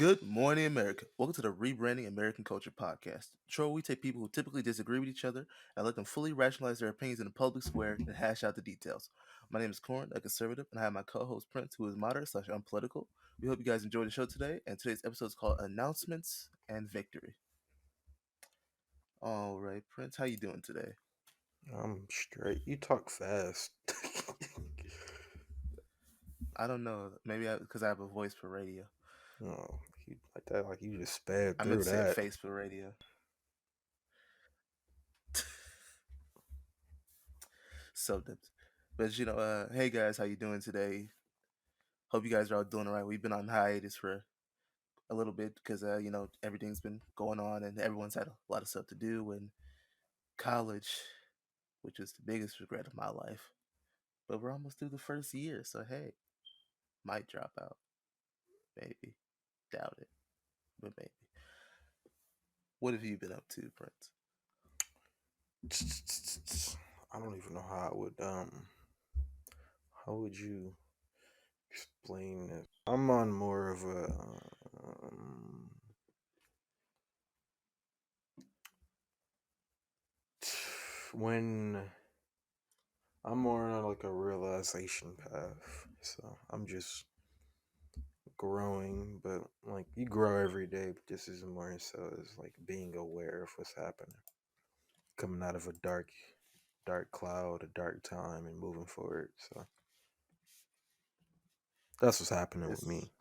Good morning, America. Welcome to the Rebranding American Culture podcast. The show where we take people who typically disagree with each other and let them fully rationalize their opinions in the public square and hash out the details. My name is Korin, a conservative, and I have my co-host Prince, who is moderate / unpolitical. We hope you guys enjoy the show today, and today's episode is called Announcements and Victory. All right, Prince, how you doing today? I'm straight. You talk fast. I don't know, maybe because I have a voice for radio. No, you like that, like you just sped I meant through to say a that. face for radio. So, but hey guys, how you doing today? Hope you guys are all doing all right. We've been on hiatus for a little bit because everything's been going on and everyone's had a lot of stuff to do, and college, which is the biggest regret of my life. But we're almost through the first year, so hey, might drop out, maybe, doubt it, but maybe. What have you been up to, Prince? I don't even know how would you explain this? I'm on more of a when I'm more on like a realization path. So I'm just growing, but like you grow every day, but this is more so as like being aware of what's happening. Coming out of a dark cloud, a dark time, and moving forward. So that's what's happening with It's me.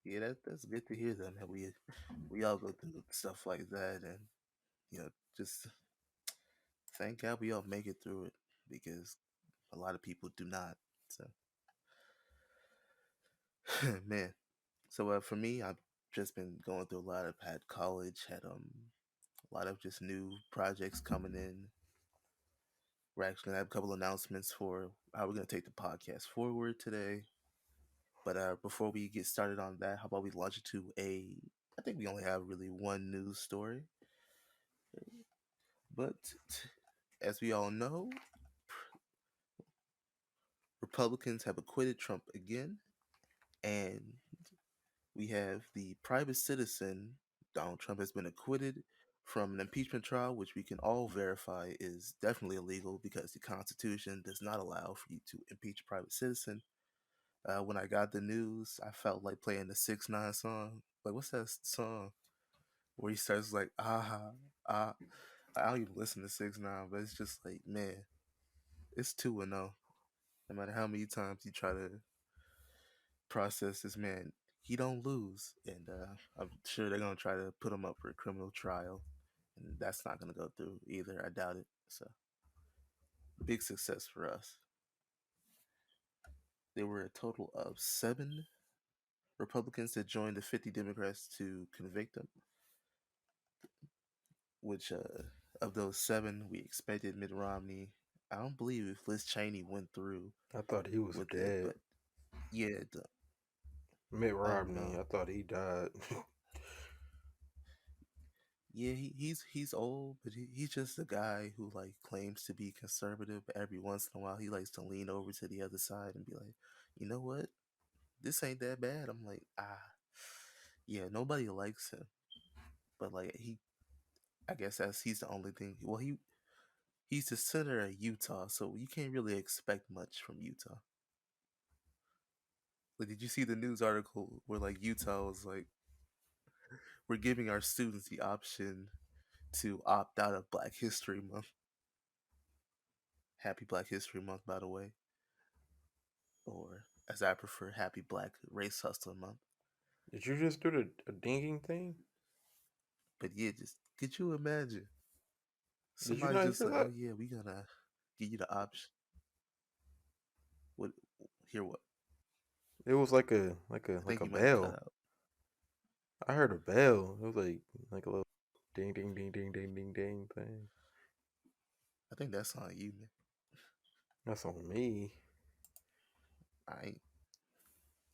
Yeah, that's good to hear. That we all go through stuff like that, and just thank God we all make it through it because a lot of people do not. So, man. So for me, I've just been going through a lot. I've had college, had a lot of just new projects coming in. We're actually gonna have a couple announcements for how we're gonna take the podcast forward today. But before we get started on that, how about we launch into I think we only have really one news story, but as we all know, Republicans have acquitted Trump again, and we have the private citizen, Donald Trump, has been acquitted from an impeachment trial, which we can all verify is definitely illegal because the Constitution does not allow for you to impeach a private citizen. When I got the news, I felt like playing the 6ix9ine song. Like, what's that song where he starts like, ah. I don't even listen to 6ix9ine, but it's just like, man, it's 2-0. No matter how many times you try to process this man, he don't lose, and I'm sure they're gonna try to put him up for a criminal trial, and that's not gonna go through either. I doubt it. So big success for us. There were a total of 7 Republicans that joined the 50 Democrats to convict him. Which of those 7, we expected Mitt Romney. I don't believe if Liz Cheney went through I thought he was with it, dead. but yeah, Mitt oh Romney, no. I thought he died. Yeah, he's old, but he's just a guy who like claims to be conservative, but every once in a while he likes to lean over to the other side and be like, you know what, this ain't that bad. I'm like, yeah, nobody likes him, but like I guess he's the only thing. Well, he's the senator of Utah, so you can't really expect much from Utah. Like, did you see the news article where like Utah was like, we're giving our students the option to opt out of Black History Month. Happy Black History Month, by the way. Or, as I prefer, Happy Black Race Hustler Month. Did you just do the dinging thing? But yeah, just could you imagine Did you somebody not just hear like, oh that? yeah, we gonna give you the option. What? Hear what? It was like a like a I like think a you might have cut bell. out. I heard a bell. It was like a little ding ding ding ding ding ding ding thing. I think that's on you, man. That's on me. I ain't,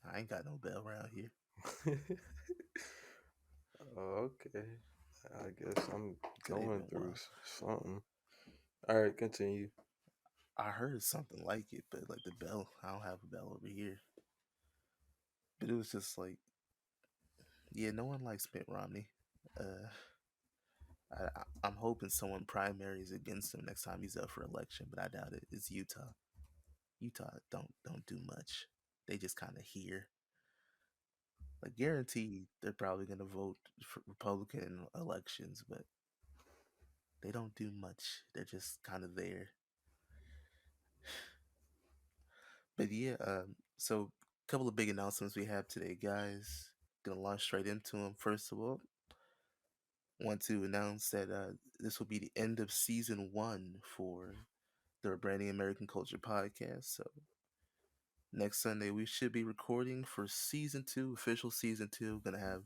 I ain't got no bell around here. Okay. I guess I'm Could have going been through wild. something. All right, continue. I heard something like it, but like the bell, I don't have a bell over here. But it was just like, Yeah, no one likes Mitt Romney. I'm hoping someone primaries against him next time he's up for election, but I doubt it. It's Utah. Utah don't do much. They just kind of here. Like guaranteed, they're probably gonna vote for Republican in elections, but they don't do much. They're just kind of there. But yeah, so a couple of big announcements we have today, guys. Gonna launch straight into them. First of all, want to announce that this will be the end of season one for the Rebranding American Culture podcast. So next Sunday we should be recording for season two, official season two. Gonna have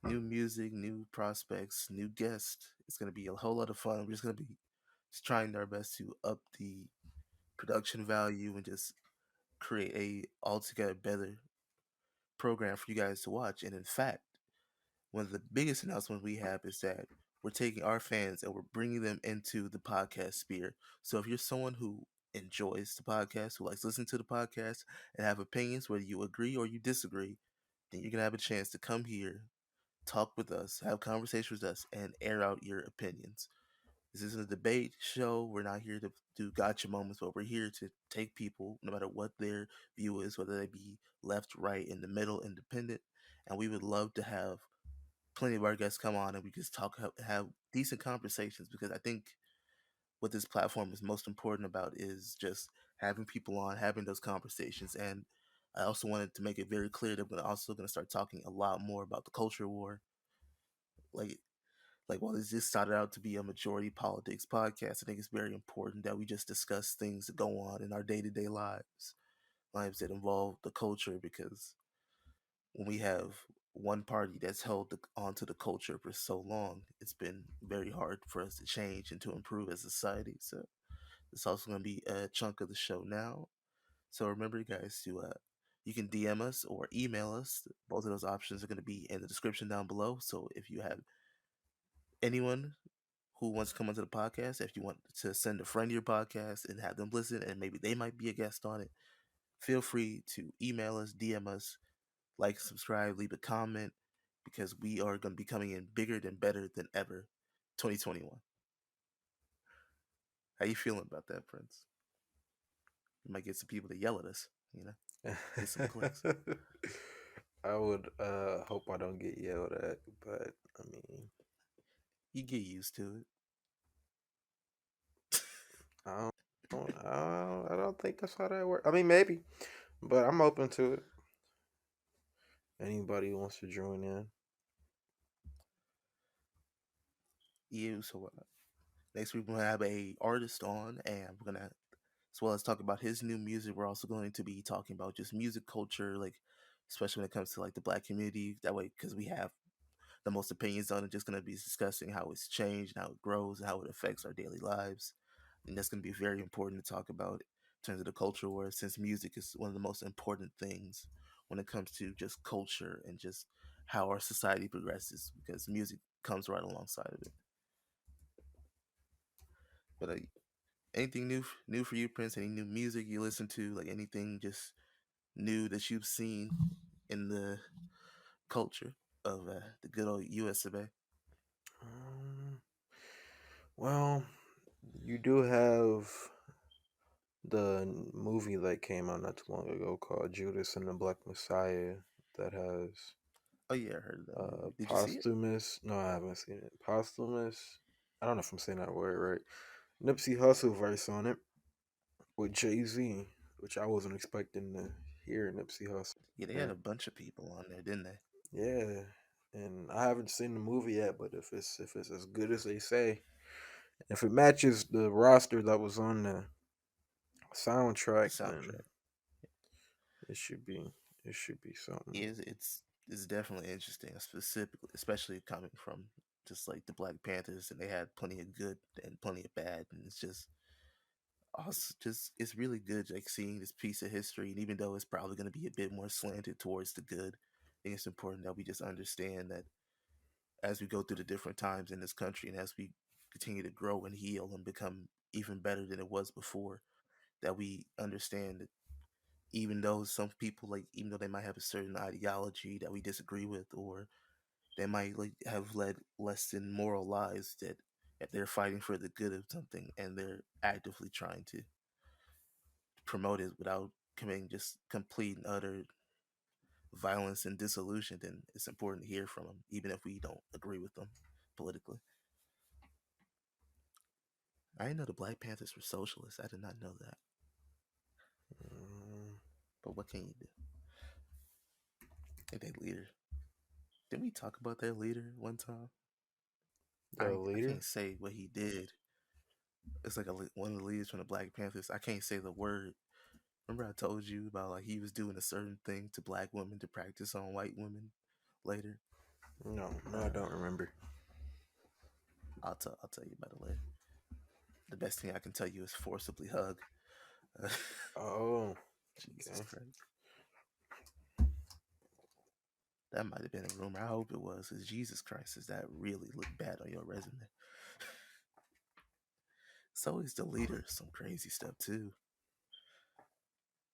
new music, new prospects, new guests. It's gonna be a whole lot of fun. We're just gonna be just trying our best to up the production value and just create a altogether better program for you guys to watch. And in fact, one of the biggest announcements we have is that we're taking our fans and we're bringing them into the podcast sphere. So if you're someone who enjoys the podcast, who likes listening to the podcast and have opinions, whether you agree or you disagree, then you're going to have a chance to come here, talk with us, have conversations with us, and air out your opinions. This isn't a debate show. We're not here to do gotcha moments, but we're here to take people, no matter what their view is, whether they be left, right, in the middle, independent. And we would love to have plenty of our guests come on and we just talk, have decent conversations, because I think what this platform is most important about is just having people on, having those conversations. And I also wanted to make it very clear that we're also going to start talking a lot more about the culture war. Like, while this just started out to be a majority politics podcast, I think it's very important that we just discuss things that go on in our day to day lives that involve the culture, because when we have one party that's held onto the culture for so long, it's been very hard for us to change and to improve as a society. So it's also going to be a chunk of the show now. So remember, guys, to you can DM us or email us. Both of those options are going to be in the description down below. So if you have anyone who wants to come onto the podcast, if you want to send a friend to your podcast and have them listen, and maybe they might be a guest on it, feel free to email us, DM us, like, subscribe, leave a comment, because we are going to be coming in bigger than better than ever 2021. How you feeling about that, Prince? You might get some people to yell at us, get some clicks. I would hope I don't get yelled at, but I mean, You get used to it. I don't think that's how that works. I mean, maybe, but I'm open to it. Anybody who wants to join in. You so next week we're gonna have a artist on, and we're gonna, as well as talk about his new music, we're also going to be talking about just music culture, like especially when it comes to like the black community. That way, because we have the most opinions on it, just going to be discussing how it's changed, and how it grows, and how it affects our daily lives. And that's going to be very important to talk about in terms of the culture war, since music is one of the most important things when it comes to just culture and just how our society progresses, because music comes right alongside of it. But anything new for you, Prince? Any new music you listen to? Like anything just new that you've seen in the culture of the good old US of A? Um, well, you do have the movie that came out not too long ago called Judas and the Black Messiah that has Oh yeah, I heard of that movie. Did you see it? posthumous. No, I haven't seen it. Posthumous. I don't know if I'm saying that word right. Nipsey Hussle verse on it with Jay Z, which I wasn't expecting to hear Nipsey Hussle. Yeah, they had Yeah, a bunch of people on there, didn't they? yeah. And I haven't seen the movie yet, but if it's as good as they say, if it matches the roster that was on the The soundtrack, then soundtrack. it should be it should be something. Yeah, it's definitely interesting, specifically, especially coming from just like the Black Panthers, and they had plenty of good and plenty of bad, and it's just also just it's really good, like seeing this piece of history. And even though it's probably going to be a bit more slanted towards the good, I think it's important that we just understand that as we go through the different times in this country, and as we continue to grow and heal and become even better than it was before, that we understand that even though some people like, even though they might have a certain ideology that we disagree with, or they might like have led less than moral lives, that they're fighting for the good of something and they're actively trying to promote it without committing just complete and utter violence and dissolution, then it's important to hear from them, even if we don't agree with them politically. I didn't know the Black Panthers were socialists. I did not know that. Mm, But what can you do? They leader. Didn't we talk about their leader one time? their I leader? can't say what he did. It's like one of the leaders from the Black Panthers. I can't say the word. Remember I told you about like he was doing a certain thing to black women to practice on white women later. No, no, I Uh, don't remember. I'll tell you about it later. The best thing I can tell you is forcibly hug. Uh, Oh, Jesus okay. Christ. That might have been a rumor. I hope it was. Because Jesus Christ, does that really look bad on your resume? So is the leader. Some crazy stuff too.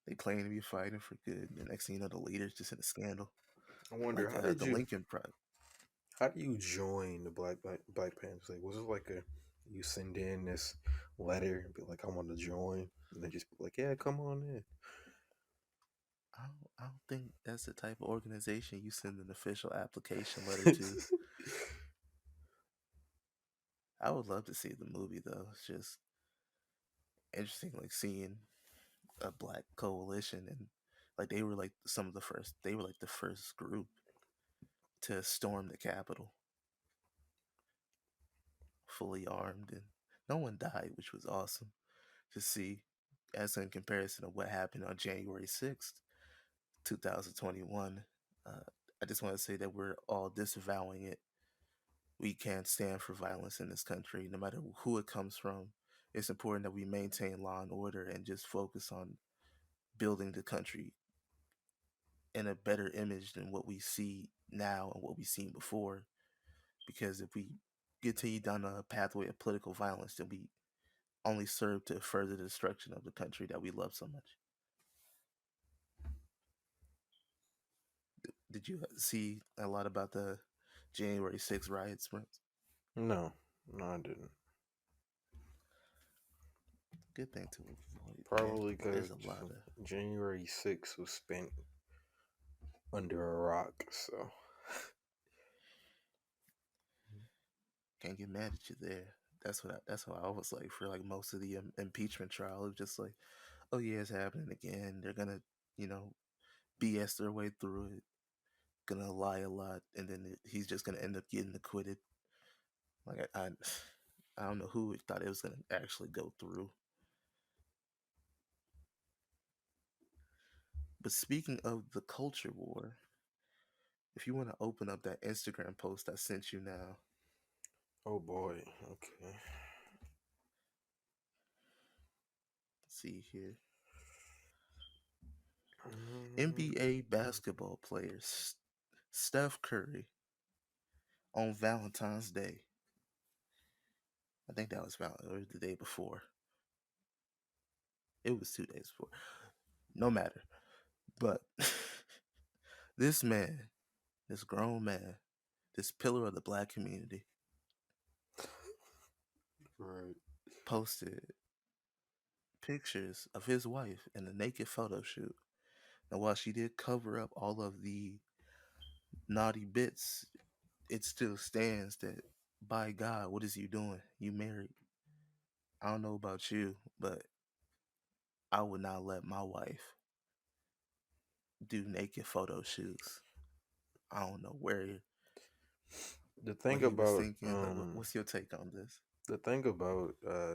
They claim to be fighting for good. The next thing you know, the leader's just in a scandal. I wonder Like the Lincoln Project. how do you join the Black Panthers? Like, was it like a you send in this letter and be like, I want to join, and they just be like, yeah, come on in. I don't think that's the type of organization you send an official application letter to. I would love to see the movie though. It's just interesting, like seeing a black coalition and like they were like some of the first. They were like the first group to storm the Capitol, fully armed, and no one died, which was awesome to see. As in comparison of what happened on January 6th, 2021. Uh, I just want to say that we're all disavowing it. We can't stand for violence in this country, no matter who it comes from. It's important that we maintain law and order and just focus on building the country in a better image than what we see now and what we've seen before. Because if we continue down a pathway of political violence, then we only serve to further the destruction of the country that we love so much. Did you see a lot about the January 6th riots, Prince? No, no, I didn't. Good thing to avoid, man. Probably There's because a lot of. January 6th was spent under a rock. So, Can't get mad at you there. That's how I was like for like most of the impeachment trial. It was just like, oh yeah, it's happening again. They're gonna, you know, BS their way through it. Gonna lie a lot, and then he's just gonna end up getting acquitted. Like I don't know who thought it was gonna actually go through. But speaking of the culture war, if you want to open up that Instagram post I sent you now, oh boy, okay. see here. Mm, NBA basketball players Steph Curry on Valentine's Day. I think that was or the day before. It was 2 days before. No matter. But this man, this grown man, this pillar of the black community, right. posted pictures of his wife in a naked photo shoot. And while she did cover up all of the naughty bits, it still stands that by God, what is you doing? You married. I don't know about you, but I would not let my wife do naked photo shoots. I don't know The what thing he was about thinking, but what's your take on this?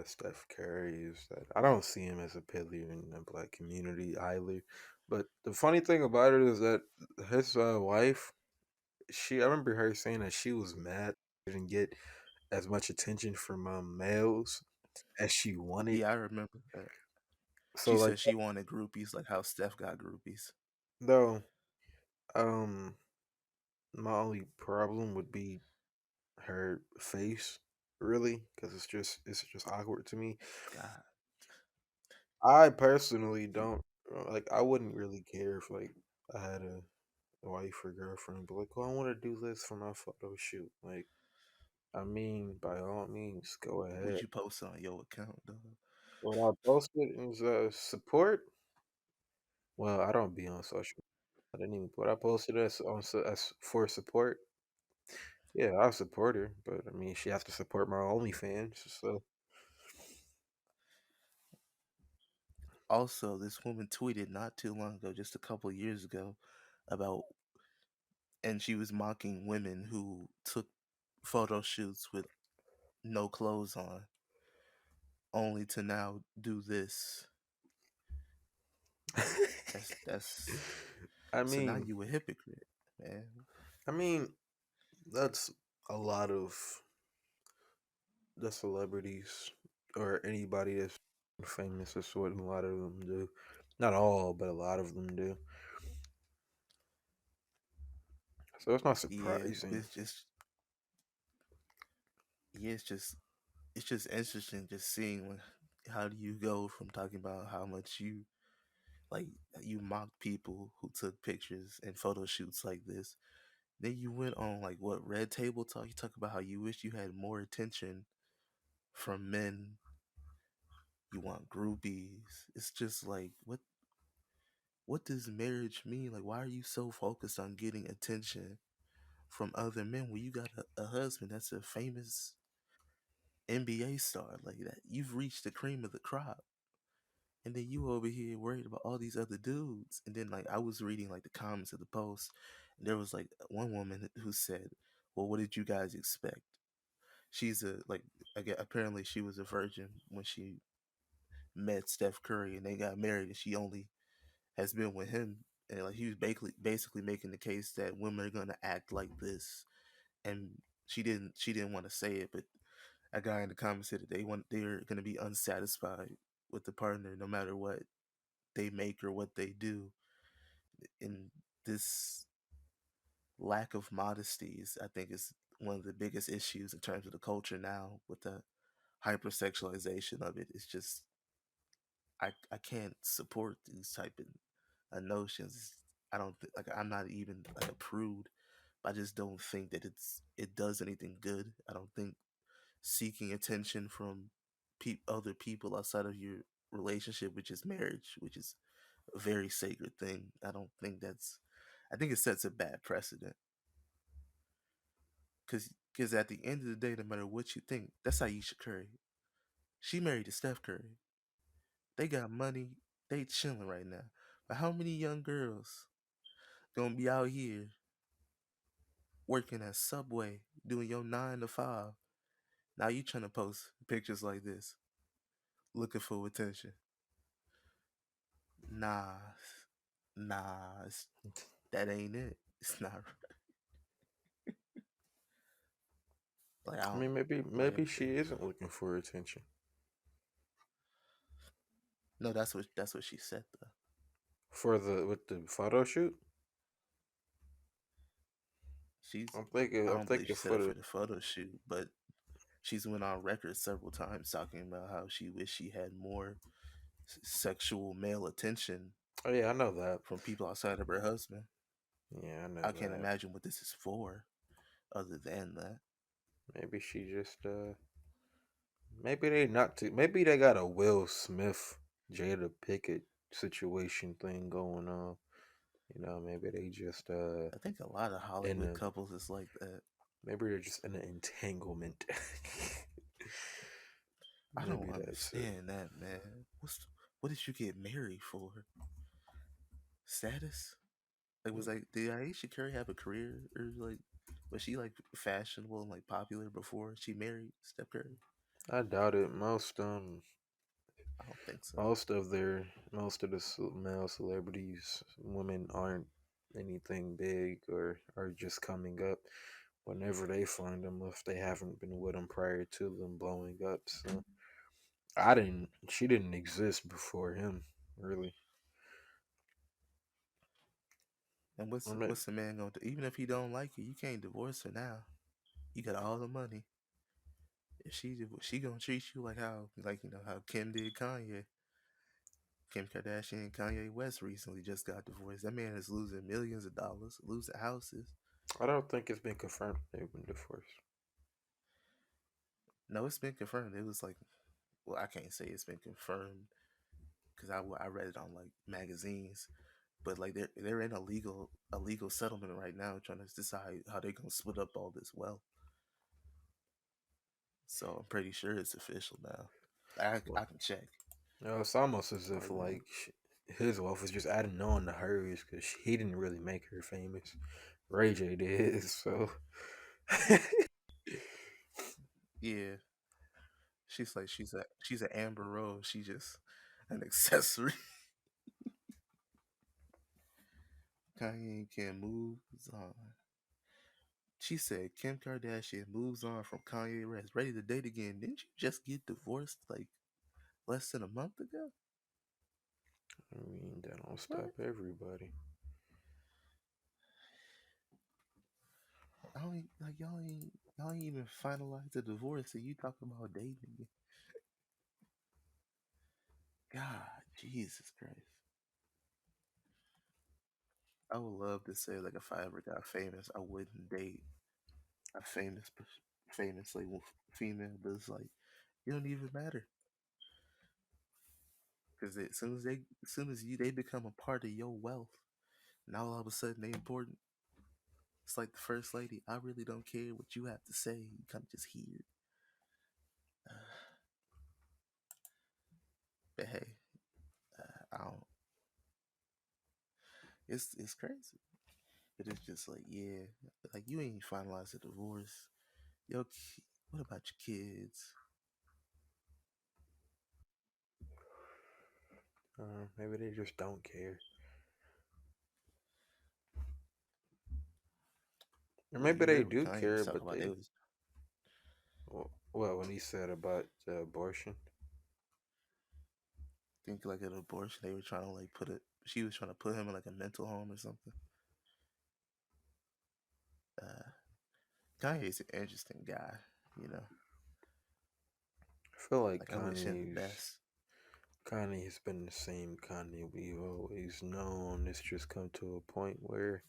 Steph Curry is that I don't see him as a pillar in the black community either. But the funny thing about it is that his wife, I remember her saying that she was mad she didn't get as much attention from males as she wanted. Yeah, I remember that. So She like, said she wanted groupies like how Steph got groupies. though, um, my only problem would be her face, really, because it's just awkward to me. God, I personally you don't. like I wouldn't really care if like I had a wife or girlfriend, but like, oh, I want to do this for my photo shoot. Like, I mean, by all means, go Would ahead. you post it on your account, though? What I posted is support. Well, I don't be on social. I didn't even put. I posted as for support. Yeah, I support her, but I mean, she has to support my OnlyFans. So Also, this woman tweeted not too long ago, just a couple years ago, about, and she was mocking women who took photo shoots with no clothes on, only to now do this. That's I so now mean, you a hypocrite, man. I mean, that's a lot of the celebrities or anybody that's famous. That's what a lot of them do. Not all, but a lot of them do. So it's not Yeah, surprising. it's just yeah, it's just interesting just seeing how do you go from talking about how much you like you mocked people who took pictures and photo shoots like this. Then you went on like what Red Table Talk. You talk about how you wish you had more attention from men. You want groupies. It's just like what does marriage mean? Like why are you so focused on getting attention from other men when you got a husband that's a famous NBA star like that? You've reached the cream of the crop. And then you over here worried about all these other dudes. And then like I was reading like the comments of the post, and there was like one woman who said, "Well, what did you guys expect?" She's a like again apparently she was a virgin when she met Steph Curry and they got married, and she only has been with him. And like he was basically making the case that women are gonna act like this, and she didn't want to say it, but a guy in the comments said that they're gonna be unsatisfied with the partner no matter what they make or what they do. And this lack of modesty is, I think, is one of the biggest issues in terms of the culture now with the hypersexualization of it. It's just I can't support these type of notions. I don't like I'm not even like a prude, but I just don't think that it does anything good. I don't think seeking attention from other people outside of your relationship, which is marriage, which is a very sacred thing. I don't think that's. I think it sets a bad precedent because at the end of the day, no matter what you think, that's Aisha Curry. She married to Steph Curry. They got money. They chilling right now. But how many young girls gonna be out here working at Subway doing your 9 to 5? Now you trying to post pictures like this, looking for attention? Nah, nah, that ain't it. It's not like I I don't mean, maybe like. maybe she isn't looking for attention No, that's what she said though. for the with the photo shoot. She's I I'm don't believe thinking she said for it for the. the photo shoot, but she's went on record several times talking about how she wished she had more sexual male attention Oh yeah, I know that. from people outside of her husband. Yeah, I know I can't that. imagine what this is for, other than that. Maybe she just maybe they not too. Maybe they got a Will Smith, Jada Pickett situation thing going on. You know, maybe they just I think a lot of in Hollywood a couples is like that. maybe they're just in an entanglement. I Maybe don't that's it. understand that, man. What did you get married for? Status? Like was like did Aisha Curry have a career or like was she like fashionable and like popular before she married Steph Curry? I doubt it. I don't think so. Most of their most of the male celebrities, women aren't anything big or are just coming up. Whenever they find them, if they haven't been with them prior to them blowing up, so I didn't. She didn't exist before him, really. And I mean, what's the man gonna do? Even if he don't like you, you can't divorce her now. You got all the money. If she gonna treat you like how how Kim did Kanye. Kim Kardashian and Kanye West recently just got divorced. That man is losing millions of dollars, losing houses. I don't think it's been confirmed they've been divorced. No, it's been confirmed. It was like, well, I can't say it's been confirmed because I read it on like magazines, but like they're in a legal settlement right now, trying to decide how they're gonna split up all this wealth. So I'm pretty sure it's official now. I Well, can check it's almost as if right now. like his wealth is just adding on to hers because he didn't really make her famous. Ray J did, so Yeah, she's an Amber Rose. She just an accessory. Kanye can move on. She said Kim Kardashian moves on from Kanye West, ready to date again. Didn't you just get divorced like less than a month ago? I mean that don't stop What? everybody. Y'all ain't even finalized the divorce, and you talking about dating again. God, Jesus Christ. I would love to say like if I ever got famous, I wouldn't date a famous like female, but it's like it don't even matter because as soon as they become a part of your wealth, now all of a sudden they important. It's like the first lady. I really don't care what you have to say. You come just here. But hey, I don't. It's crazy, but it's just like yeah, like you ain't finalized a divorce. What about your kids? Maybe they just don't care, or Well, maybe you they heard what do Kanye was care, talking but about. They they was well when he said about abortion. think like an abortion. They were trying to like put it. She was trying to put him in like a mental home or something. Uh, Kanye's an interesting guy. You know, I feel like like I wish him the best. Kanye has been the same Kanye we've always known. It's just come to a point where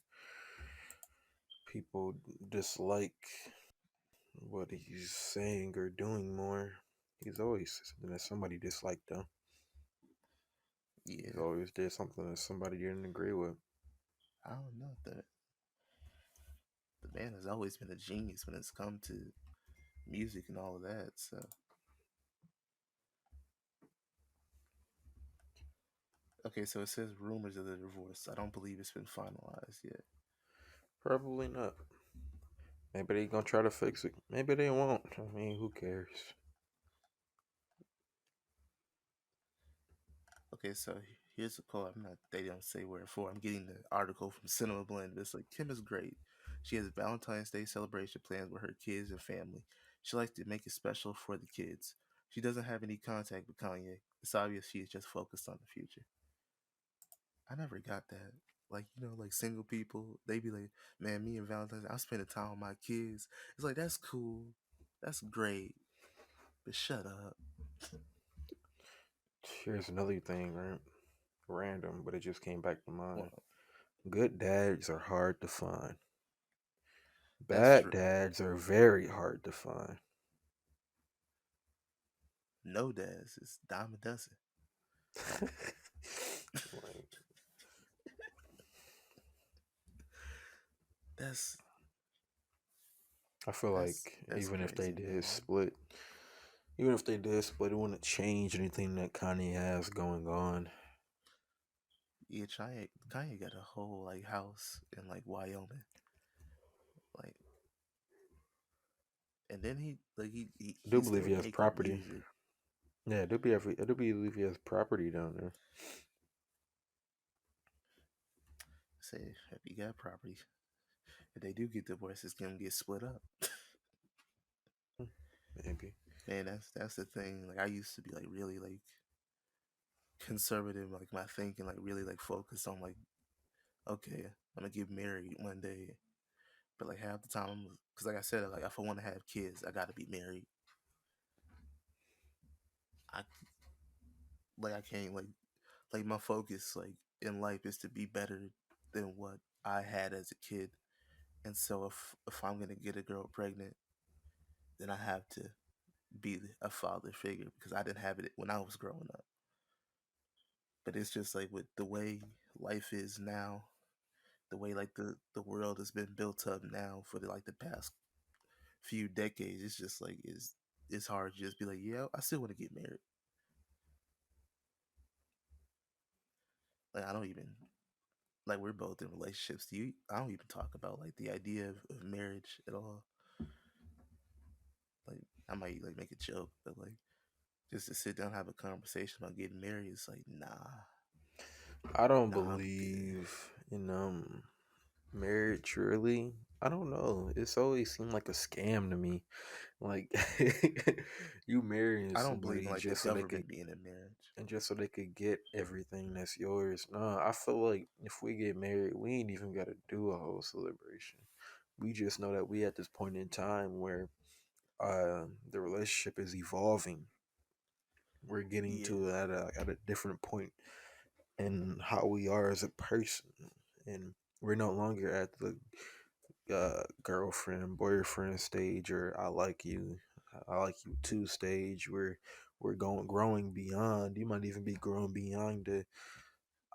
people dislike what he's saying or doing more. He's always said something that somebody disliked though. He's Yeah, always did something that somebody didn't agree with. I don't know. The man has always been a genius when it's come to music and all of that. So okay, so it says rumors of the divorce. I don't believe it's been finalized yet. Probably not. Maybe they gonna try to fix it. Maybe they won't. I mean, who cares? Okay, so here's a quote. I'm not. They don't say where for. I'm getting the article from Cinema Blend. It's like Kim is great. She has Valentine's Day celebration plans with her kids and family. She likes to make it special for the kids. She doesn't have any contact with Kanye. It's obvious she is just focused on the future. I never got that. Like like single people, they be like, "Man, me and Valentine's, I'm spending time with my kids." It's like that's cool, that's great, but shut up. Here's another thing, right? Random, but it just came back to mind. Well, Good dads are hard to find. that's Bad true. dads are very hard to find. No dads, it's dime a dozen. Like, That's I feel that's like that's crazy, man. even if they did split, it wouldn't change anything that Kanye has going on. Yeah, Kanye got a whole like house in like Wyoming, like, and then I do he's believe still he has making property. music. Yeah, I do believe he has property down there. Say if he got property, if they do get divorced, it's gonna get split up. Maybe. Man, that's the thing. Like I used to be like really like conservative, like my thinking, like really like focused on like, okay, I'm gonna get married one day. But like half the time, because like I said, like if I want to have kids, I gotta be married. I I can't like like my focus like in life is to be better than what I had as a kid. And so if I'm gonna get a girl pregnant, then I have to be a father figure because I didn't have it when I was growing up. But it's just like with the way life is now, the way like the world has been built up now for like the past few decades, it's just like it's hard to just be like, yeah, I still want to get married. Like I don't even like we're both in relationships. Do you? I don't even talk about like the idea of marriage at all. Like I might like make a joke, but like just to sit down and have a conversation about getting married, it's like I don't nah, I'm good. believe in marriage really. I don't know. It's always seemed like a scam to me. Like you marrying I don't believe in somebody like the just so they could government being in marriage. get everything that's yours. No, I feel like if we get married, we ain't even gotta do a whole celebration. We just know that we at this point in time where the relationship is evolving. We're getting Yeah, to at a different point in how we are as a person, and we're no longer at the girlfriend boyfriend stage or I like you too stage. We're going growing beyond. You might even be growing beyond the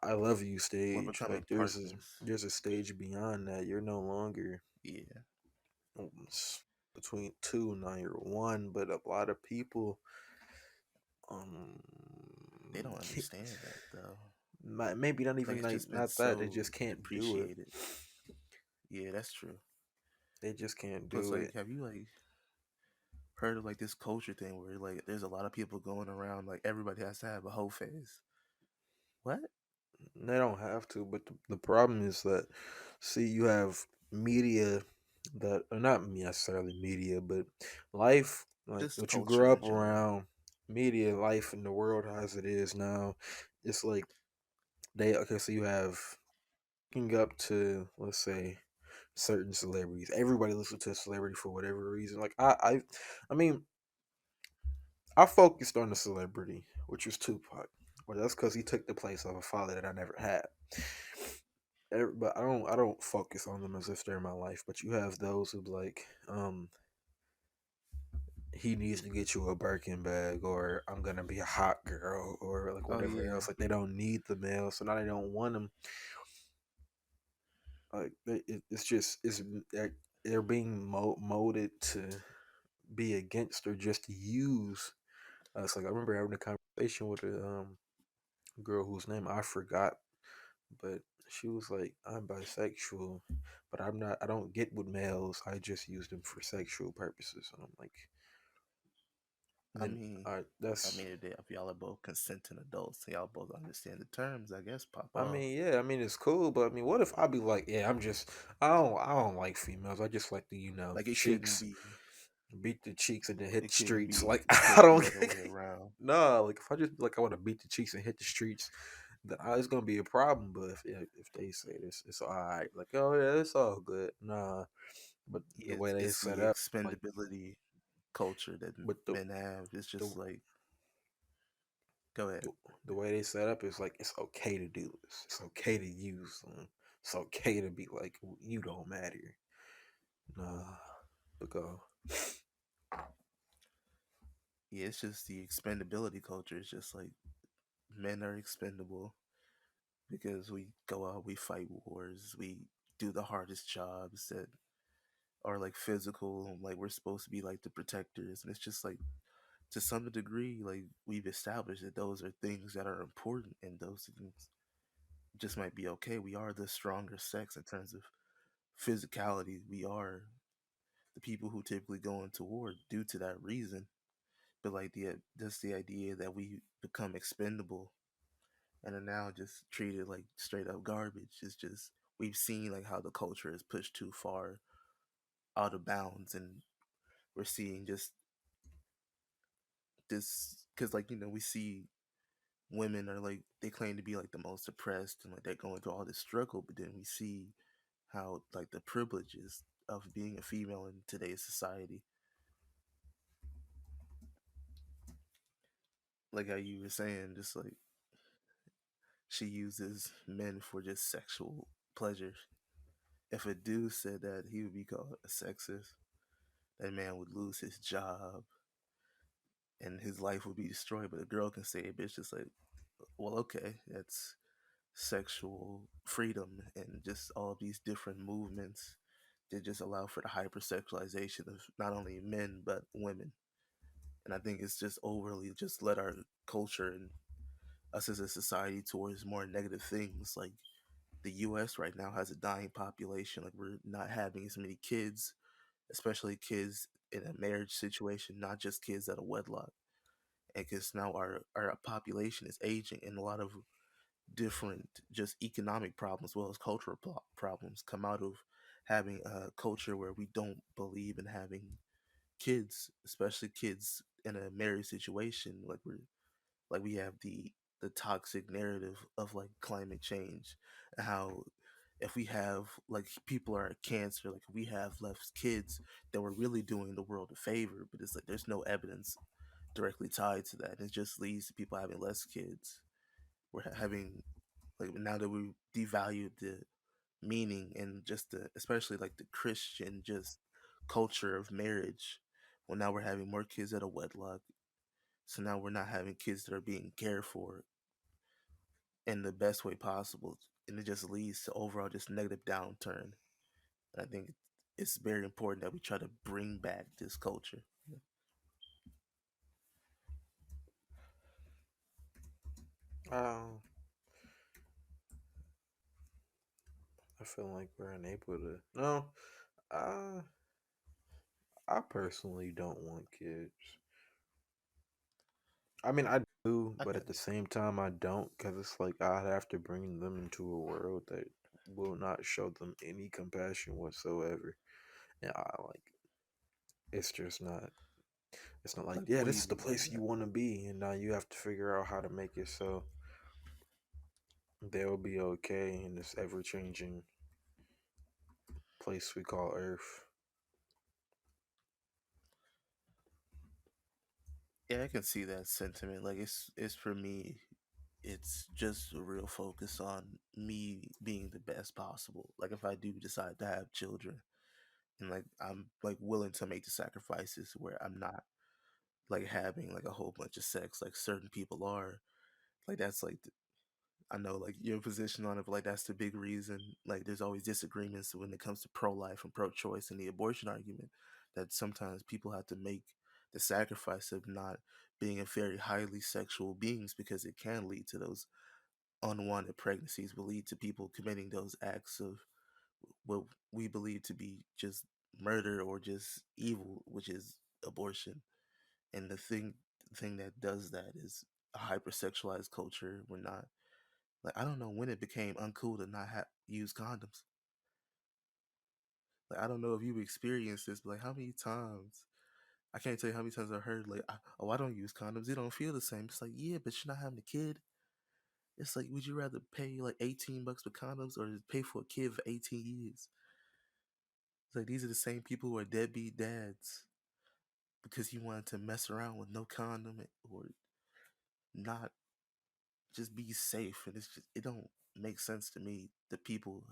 I love you we're stage. becoming Like partners. there's a stage beyond that. You're no longer Yeah, between two, now you're one. But a lot of people um they don't understand that though. maybe not Like even it's like just been not that they so just can't do it. depreciated. Yeah, that's true. They just can't Plus, do like, it. have you like heard of like this culture thing where like there's a lot of people going around like everybody has to have a whole face? What? They don't have to, but the problem is that, see, you have media that are not necessarily media, but life, like Just what you culture grew in up general. around, media, life in the world as it is now. It's like they, okay, so you have looking up to, let's say, certain celebrities. Everybody listens to a celebrity for whatever reason. Like, I mean, I focused on the celebrity, which was Tupac. Well, that's because he took the place of a father that I never had. But I don't focus on them as if they're my life. But you have those who like, he needs to get you a Birkin bag, or I'm gonna be a hot girl, or like Oh whatever yeah. else. Like they don't need the male, so now they don't want them. Like it's just they're being molded to be against or just to use us. Like I remember having a conversation with a girl whose name I forgot, but she was like, I'm bisexual, but I'm not, I don't get with males. I just use them for sexual purposes. And I'm like, I then mean, I that's, mean, if y'all are both consenting adults, so y'all both understand the terms, I guess pop I off. mean, yeah, I mean, it's cool, but I mean, what if I be like, yeah, I don't like females. I just like the, Like cheeks, beat the cheeks and then hit the streets. Like, it I can't be don't, the other way around. no, like if I just like, I want to beat the cheeks and hit the streets, then it's gonna be a problem. But if they say this, it's all right. Like, oh yeah, it's all good. Nah, but the Yeah, way they it's set the up, like, expendability culture that but men have. It's the just like, go ahead. the, the way they set up is like it's okay to do this. It's okay to use them. It's okay to be like you don't matter. Nah, because Yeah, it's just the expendability culture. It's just like men are expendable because we go out, we fight wars, we do the hardest jobs that are like physical, like we're supposed to be like the protectors. And it's just like to some degree, like we've established that those are things that are important and those things just might be okay. We are the stronger sex in terms of physicality. We are the people who typically go into war due to that reason. But like just the idea that we become expendable and are now just treated like straight up garbage is just we've seen like how the culture is pushed too far out of bounds, and we're seeing just this because like we see women are like they claim to be like the most oppressed and like they're going through all this struggle, but then we see how like the privileges of being a female in today's society, like how you were saying, just like she uses men for just sexual pleasure. If a dude said that, he would be called a sexist. That man would lose his job and his life would be destroyed. But a girl can say it, but it's just like, well, okay, that's sexual freedom and just all of these different movements that just allow for the hypersexualization of not only men but women. And I think it's just overly just led our culture and us as a society towards more negative things. Like the U.S. right now has a dying population. Like we're not having as many kids, especially kids in a marriage situation, not just kids out of wedlock. And because now our population is aging, and a lot of different just economic problems as well as cultural problems come out of having a culture where we don't believe in having kids, especially kids in a marriage situation. Like we have the toxic narrative of like climate change and how if we have like people are at cancer, like if we have less kids, then we're really doing the world a favor. But it's like there's no evidence directly tied to that. It just leads to people having less kids. We're having like now that we devalued the meaning and just the especially like the Christian just culture of marriage. Well, now we're having more kids out of wedlock. So now we're not having kids that are being cared for in the best way possible, and it just leads to overall just negative downturn. And I think it's very important that we try to bring back this culture. Uh, I feel like we're unable to. No, uh, I personally don't want kids. I mean, I do, I but got at the same time, I don't because it's like I'd have to bring them into a world that will not show them any compassion whatsoever. And I like it's just not. It's not like, like yeah, what do this you is the mean by place you that? want to be, and now you have to figure out how to make it so they'll be okay in this ever changing place we call Earth. Yeah, I can see that sentiment. Like it's for me, it's just a real focus on me being the best possible. Like if I do decide to have children, and like I'm like willing to make the sacrifices where I'm not like having like a whole bunch of sex like certain people are. Like that's like I know like your position on it, but like that's the big reason. Like there's always disagreements when it comes to pro life and pro choice and the abortion argument that sometimes people have to make the sacrifice of not being a very highly sexual beings because it can lead to those unwanted pregnancies, will lead to people committing those acts of what we believe to be just murder or just evil, which is abortion. And the thing that does that is a hypersexualized culture. We're not like I don't know when it became uncool to not use condoms. Like I don't know if you've experienced this, but like how many times I can't tell you how many times I heard like, "Oh, I don't use condoms. They don't feel the same." It's like, yeah, but you're not having a kid. It's like, would you rather pay like $18 for condoms or pay for a kid for 18 years? It's like these are the same people who are deadbeat dads because you wanted to mess around with no condom or not just be safe. And it's just it don't make sense to me. The people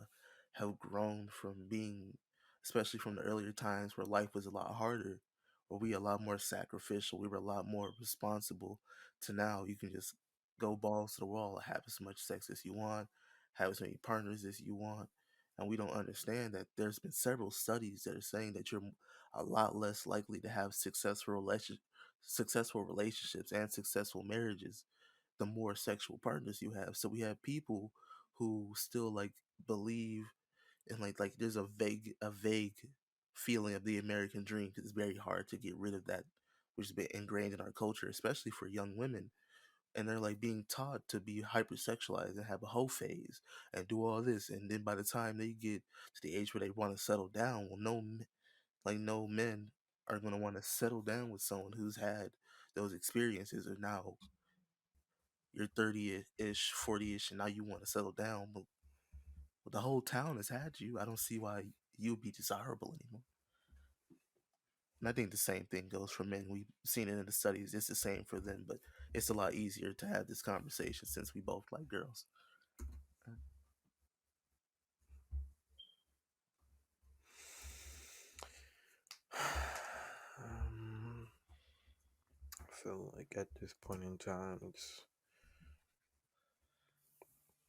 have grown from being, especially from the earlier times where life was a lot harder, where we a lot more sacrificial, we were a lot more responsible. To now, you can just go balls to the wall, have as much sex as you want, have as many partners as you want. And we don't understand that there's been several studies that are saying that you're a lot less likely to have successful relationships and successful marriages the more sexual partners you have. So we have people who still like believe in like there's a vague feeling of the American dream because it's very hard to get rid of that, which has been ingrained in our culture, especially for young women. And they're like being taught to be hypersexualized and have a whole phase and do all this, and then by the time they get to the age where they want to settle down, well, no men are going to want to settle down with someone who's had those experiences or now you're 30-ish, 40-ish, and now you want to settle down. But the whole town has had you. I don't see why you'd be desirable anymore. And I think the same thing goes for men. We've seen it in the studies. It's the same for them, but it's a lot easier to have this conversation since we both like girls. feel like at this point in time, it's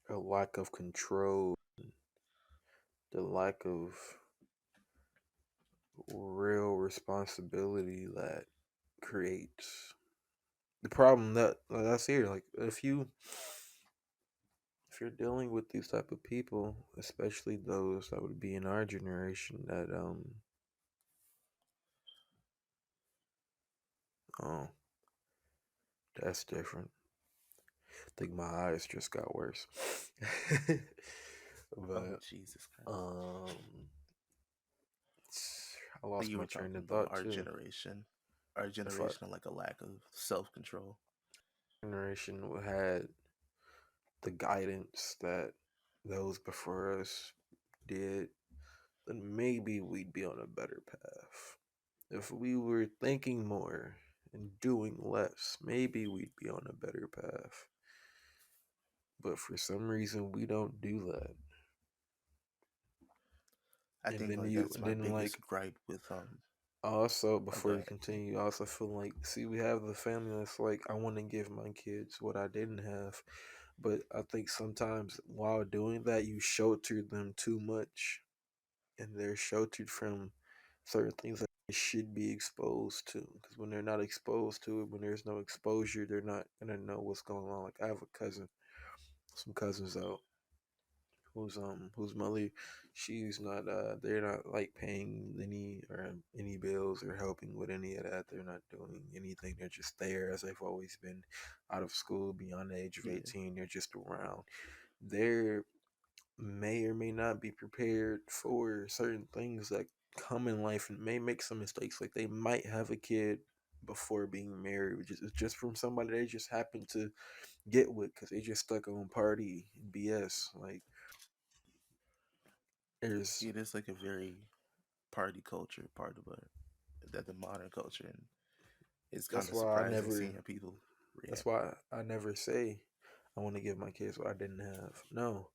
a lack of control, the lack of real responsibility that creates the problem that's here. Like if you're dealing with these type of people, especially those that would be in our generation, that oh, that's different. I think my eyes just got worse. Oh But Jesus Christ! um, I Like lost you my were train talking of about thought too. our If our generation, like a lack of self control. generation had the guidance that those before us did, then maybe we'd be on a better path. If we were thinking more and doing less, maybe we'd be on a better path. But for some reason, we don't do that. I And think then like you, that's and my then like biggest gripe with also oh go before you ahead. continue, I also feel like see we have the family that's like I want to give my kids what I didn't have, but I think sometimes while doing that you shelter them too much, and they're sheltered from certain things that they should be exposed to. Because when they're not exposed to it, when there's no exposure, they're not gonna know what's going on. Like I have a cousin, some cousins out whose mother, she's not they're not like paying any bills or helping with any of that. They're not doing anything. They're just there as they've always been, out of school beyond the age of Yeah, 18. They're just around. They're may or may not be prepared for certain things that come in life and may make some mistakes. Like they might have a kid before being married, which is just from somebody they just happen to get with because they just stuck on party and BS. Like there's yeah. There's like a very party culture part of it, that the modern culture, and it's kind that's of why I surprising never seeing how people that's react. why I never say I want to give my kids what I didn't have. No,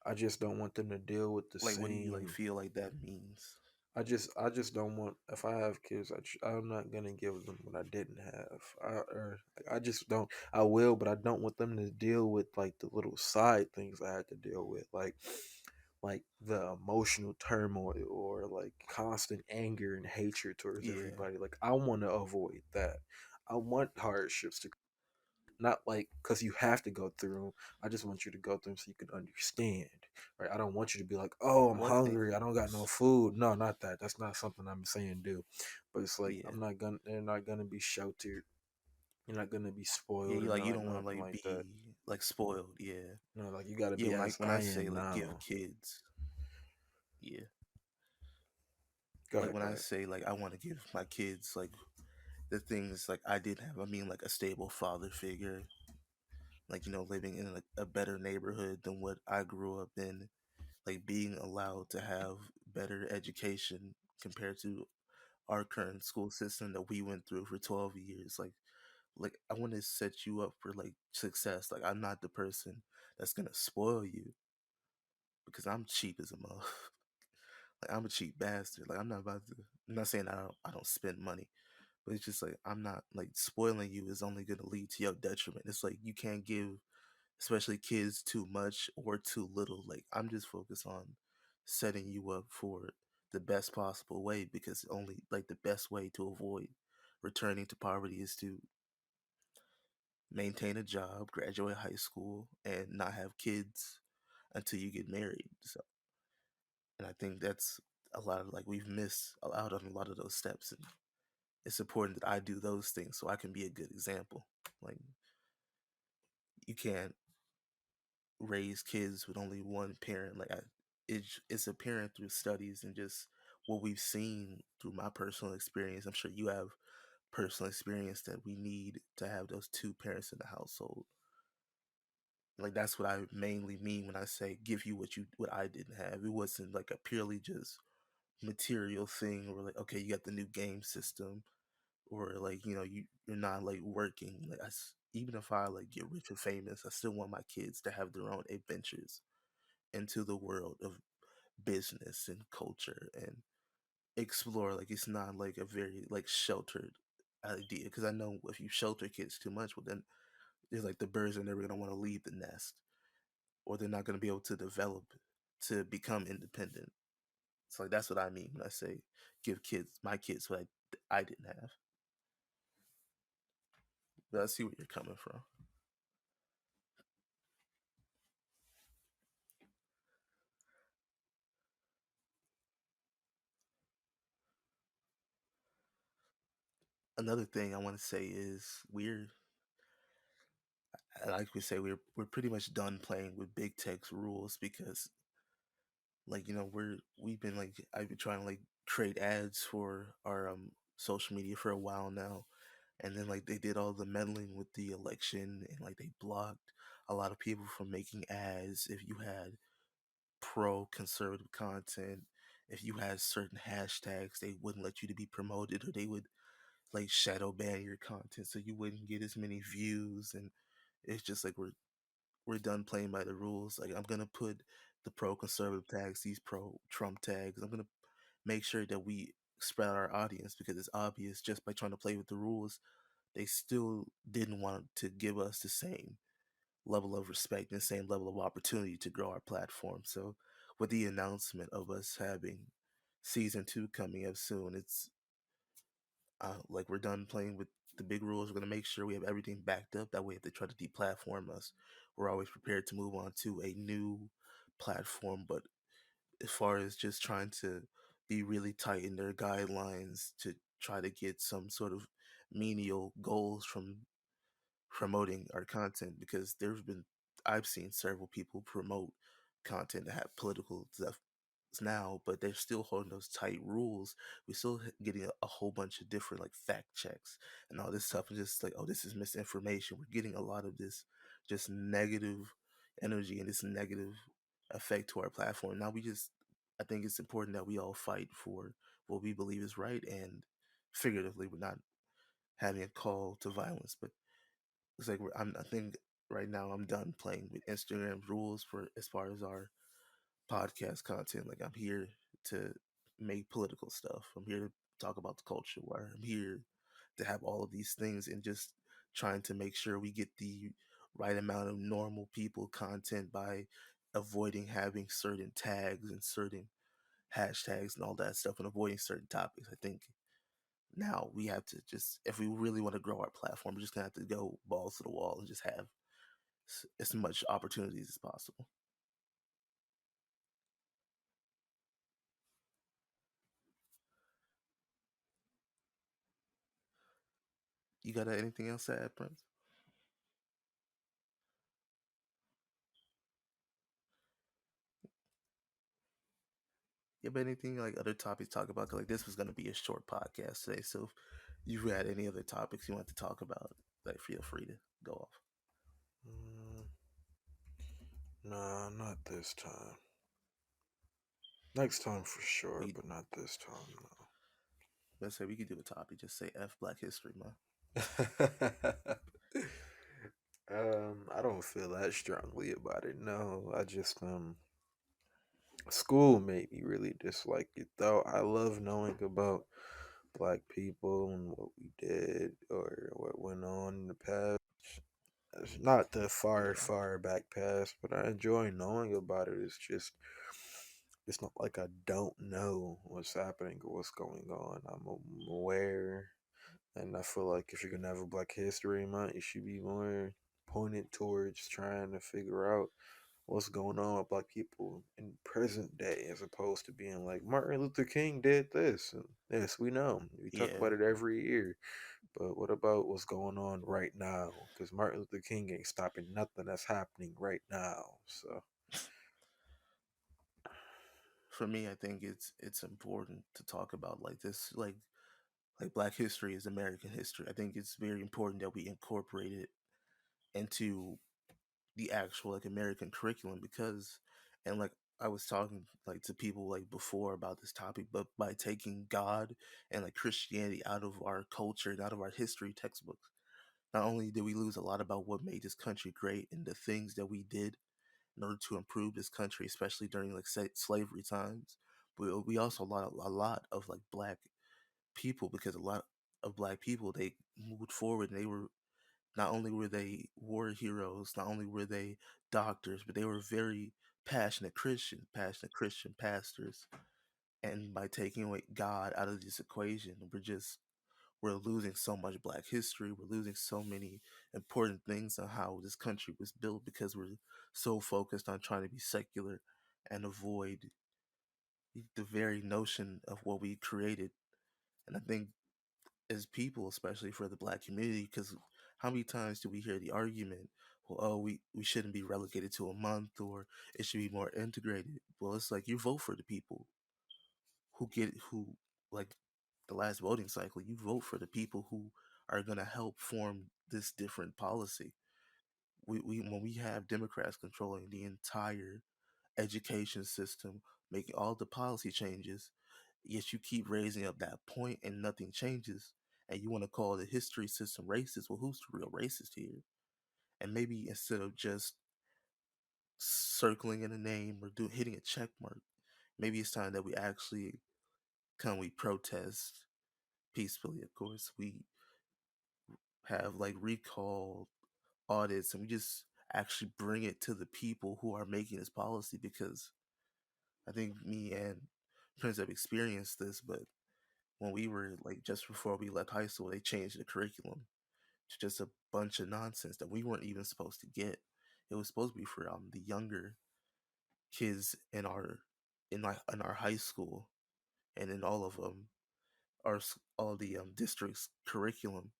I just don't want them to deal with the Like, what do you like same. feel like that means? I just don't want. If I have kids, I'm not gonna give them what I didn't have. I just don't. I will, but I don't want them to deal with like the little side things I had to deal with, like the emotional turmoil or like constant anger and hatred towards Yeah, everybody. Like I want to avoid that. I want hardships to not like because you have to go through 'em. I just want you to go through 'em so you can understand, right? I don't want you to be like, "Oh, I'm one thing. hungry. I don't got no food." No, not that. That's not something I'm saying do. But it's like Yeah, I'm not gonna. They're not gonna be sheltered. You're not gonna be yeah. spoiled You or like you not don't want to nothing like like that. be like spoiled. Yeah, No, like you gotta yeah. be When I as when I I say am like give now. kids, yeah, Go like ahead. when Go I ahead. say like I want to give my kids like the things like I didn't have. I mean like a stable father figure, like living in a better neighborhood than what I grew up in, like being allowed to have better education compared to our current school system that we went through for 12 years. Like I want to set you up for like success. Like I'm not the person that's gonna spoil you because I'm cheap as a mother. Like I'm a cheap bastard. Like I'm not about to. I'm not saying I don't spend money, but it's just like I'm not like spoiling you is only gonna lead to your detriment. It's like you can't give, especially kids, too much or too little. Like I'm just focused on setting you up for the best possible way, because only like the best way to avoid returning to poverty is to maintain a job, graduate high school, and not have kids until you get married. So, and I think that's a lot of like we've missed out on a lot of those steps, and it's important that I do those things so I can be a good example. Like you can't raise kids with only one parent. It's apparent through studies and just what we've seen through my personal experience. I'm sure you have personal experience that we need to have those two parents in the household. Like that's what I mainly mean when I say give you what I didn't have. It wasn't like a purely just material thing, or like okay, you got the new game system, or like you're not like working. Like even if I like get rich and famous, I still want my kids to have their own adventures into the world of business and culture and explore. Like it's not like a very like sheltered. idea because I know if you shelter kids too much, well then there's like the birds are never gonna want to leave the nest, or they're not gonna be able to develop to become independent. So like that's what I mean when I say give kids my kids what I didn't have. But I see where you're coming from. Another thing I want to say is like we say we're pretty much done playing with big tech's rules because like we've been like I've been trying to like create ads for our social media for a while now, and then like they did all the meddling with the election and like they blocked a lot of people from making ads if you had pro conservative content. If you had certain hashtags, they wouldn't let you to be promoted, or they would like shadow ban your content so you wouldn't get as many views. And it's just like we're done playing by the rules. Like I'm gonna put the pro conservative tags, these pro Trump tags. I'm gonna make sure that we spread out our audience because it's obvious just by trying to play with the rules, they still didn't want to give us the same level of respect and the same level of opportunity to grow our platform. So with the announcement of us having season two coming up soon, it's like we're done playing with the big rules. We're gonna make sure we have everything backed up. That way, if they try to deplatform us, we're always prepared to move on to a new platform. But as far as just trying to be really tight in their guidelines to try to get some sort of menial goals from promoting our content, because there's been I've seen several people promote content that have political stuff now, but they're still holding those tight rules. We're still getting a whole bunch of different like fact checks and all this stuff, and just like, oh, this is misinformation. We're getting a lot of this just negative energy and this negative effect to our platform. Now I think it's important that we all fight for what we believe is right, and figuratively, we're not having a call to violence, but it's like I think right now I'm done playing with Instagram rules for as far as our podcast content. Like I'm here to make political stuff. I'm here to talk about the culture war. I'm here to have all of these things and just trying to make sure we get the right amount of normal people content by avoiding having certain tags and certain hashtags and all that stuff and avoiding certain topics. I think now we have to just, if we really want to grow our platform, we're just gonna have to go balls to the wall and just have as much opportunities as possible. You got anything else to add, Prince? You have anything like other topics to talk about? 'Cause, like this was gonna be a short podcast today, so if you had any other topics you want to talk about, like feel free to go off. Mm, nah, not this time. Next time for sure, We but not this time, let's say we could do a topic, just say F Black History Month. no. I don't feel that strongly about it. No, I just school made me really dislike it. Though I love knowing about black people and what we did or what went on in the past. It's not the far, Yeah, far back past, but I enjoy knowing about it. It's just, it's not like I don't know what's happening or what's going on. I'm aware, and I feel like if you're gonna have a Black History Month, you should be more pointed towards trying to figure out what's going on with black people in present day, as opposed to being like Martin Luther King did this. And yes, we know we talk yeah. about it every year, but what about what's going on right now? Because Martin Luther King ain't stopping nothing that's happening right now. So For me, I think it's important to talk about like this, like Black history is American history. I think it's very important that we incorporate it into the actual like American curriculum because, and like I was talking like to people like before about this topic, but by taking God and like Christianity out of our culture and out of our history textbooks, not only did we lose a lot about what made this country great and the things that we did in order to improve this country, especially during like slavery times, but we also lost a lot of like black people because a lot. of black people, they moved forward and they were not only were they war heroes, not only were they doctors, but they were very passionate Christian pastors. And by taking away God out of this equation, we're losing so much black history. We're losing so many important things on how this country was built because we're so focused on trying to be secular and avoid the very notion of what we created. And I think as people, especially for the black community, because how many times do we hear the argument, well, oh, we shouldn't be relegated to a month or it should be more integrated? Well, it's like you vote for the people who like the last voting cycle, you vote for the people who are going to help form this different policy. We when we have Democrats controlling the entire education system, making all the policy changes, yet you keep raising up that point and nothing changes, and you want to call the history system racist. Well, who's the real racist here? And maybe instead of just circling in a name or hitting a check mark, maybe it's time that we actually we protest peacefully. Of course, we have like recall audits and we just actually bring it to the people who are making this policy, because I think me and Prince have experienced this. But when we were like just before we left high school, they changed the curriculum to just a bunch of nonsense that we weren't even supposed to get. It was supposed to be for the younger kids in our high school and in all of all the districts curriculum,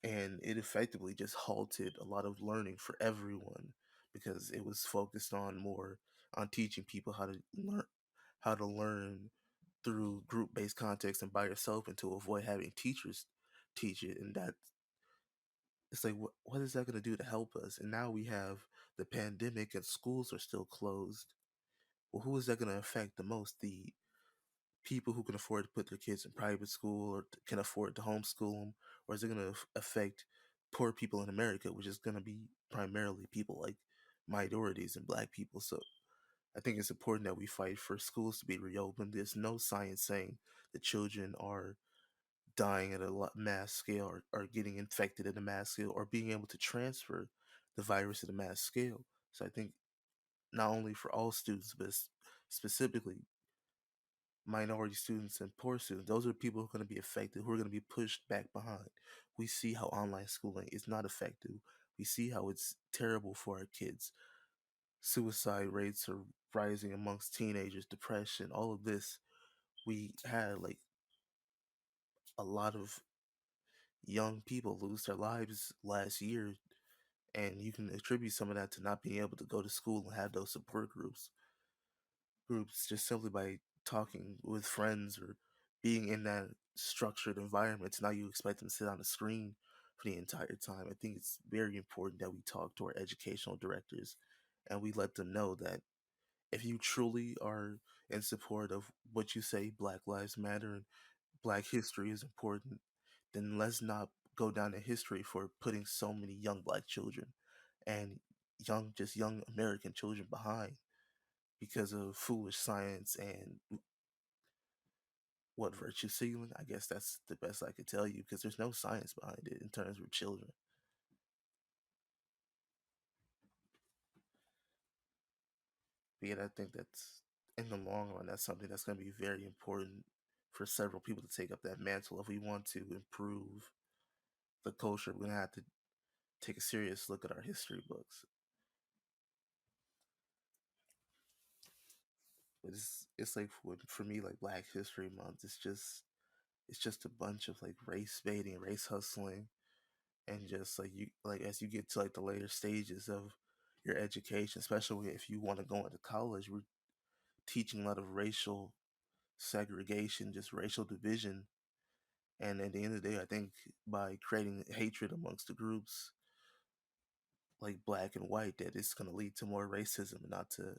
and it effectively just halted a lot of learning for everyone because it was focused on more on teaching people how to learn through group-based context and by yourself, and to avoid having teachers teach it. And that it's like what is that going to do to help us? And now we have the pandemic and schools are still closed. Well, who is that going to affect the most? The people who can afford to put their kids in private school or can afford to homeschool them, or is it going to affect poor people in America, which is going to be primarily people like minorities and black people? So I think it's important that we fight for schools to be reopened. There's no science saying that children are dying at a mass scale, or getting infected at a mass scale, or being able to transfer the virus at a mass scale. So I think not only for all students, but specifically minority students and poor students, those are the people who are going to be affected, who are going to be pushed back behind. We see how online schooling is not effective. We see how it's terrible for our kids. Suicide rates are rising amongst teenagers, depression, all of this. We had like a lot of young people lose their lives last year, and you can attribute some of that to not being able to go to school and have those support groups just simply by talking with friends or being in that structured environment. So now you expect them to sit on a screen for the entire time. I think it's very important that we talk to our educational directors and we let them know that if you truly are in support of what you say, Black Lives Matter and Black history is important, then let's not go down in history for putting so many young black children and young American children behind because of foolish science and what virtue signaling. I guess that's the best I could tell you because there's no science behind it in terms of children. But yet, I think that's in the long run, that's something that's going to be very important for several people to take up that mantle. If we want to improve the culture, we're going to have to take a serious look at our history books. But it's like for me, like Black History Month, it's just a bunch of like race baiting, race hustling, and just like you like as you get to like the later stages of your education, especially if you want to go into college, we're teaching a lot of racial segregation, just racial division. And at the end of the day, I think by creating hatred amongst the groups like black and white, that it's going to lead to more racism and not to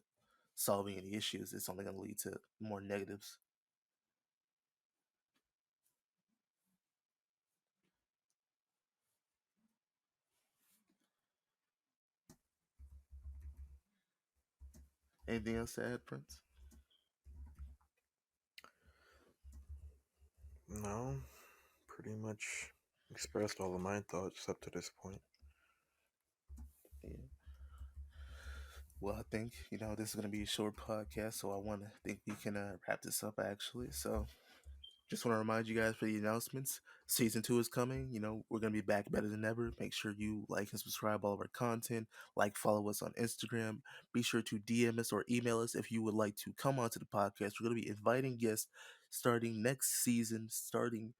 solving any issues. It's only going to lead to more negatives. Anything else to add, Prince? No, pretty much expressed all of my thoughts up to this point. Yeah. Well, I think this is gonna be a short podcast, so I want to think we can wrap this up actually. So just want to remind you guys for the announcements. Season 2 is coming. We're going to be back better than ever. Make sure you like and subscribe all of our content. Like, follow us on Instagram. Be sure to DM us or email us if you would like to come onto the podcast. We're going to be inviting guests starting next season, starting,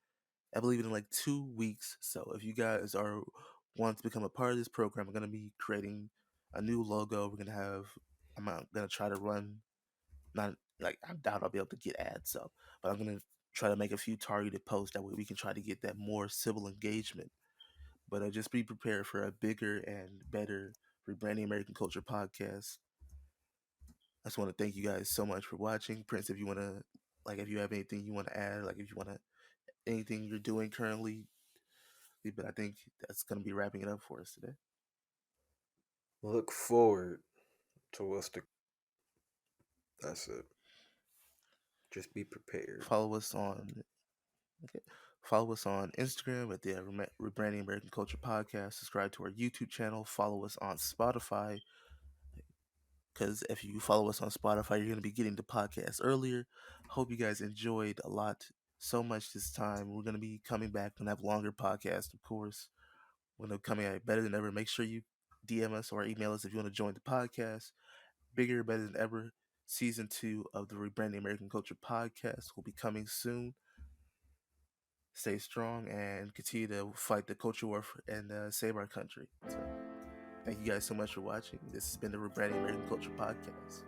I believe, in like 2 weeks. So if you guys want to become a part of this program, we're going to be creating a new logo. I'm going to try to run, not like I doubt I'll be able to get ads up, but I'm gonna try to make a few targeted posts that way we can try to get that more civil engagement. But just be prepared for a bigger and better Rebranding American Culture podcast. I just want to thank you guys so much for watching. Prince, if you want to, if you have anything you want to add, if you want to, anything you're doing currently, but I think that's going to be wrapping it up for us today. Look forward to what's to. That's it. Just be prepared. Follow us on Instagram at the Rebranding American Culture podcast. Subscribe to our YouTube channel. Follow us on Spotify, because if you follow us on Spotify, you're going to be getting the podcast earlier. Hope you guys enjoyed a lot so much this time. We're going to be coming back and have longer podcasts, of course. We're going to be coming at it better than ever. Make sure you DM us or email us if you want to join the podcast. Bigger, better than ever. Season 2 of the Rebranding American Culture podcast will be coming soon. Stay strong and continue to fight the culture war and save our country. So, thank you guys so much for watching. This has been the Rebranding American Culture podcast.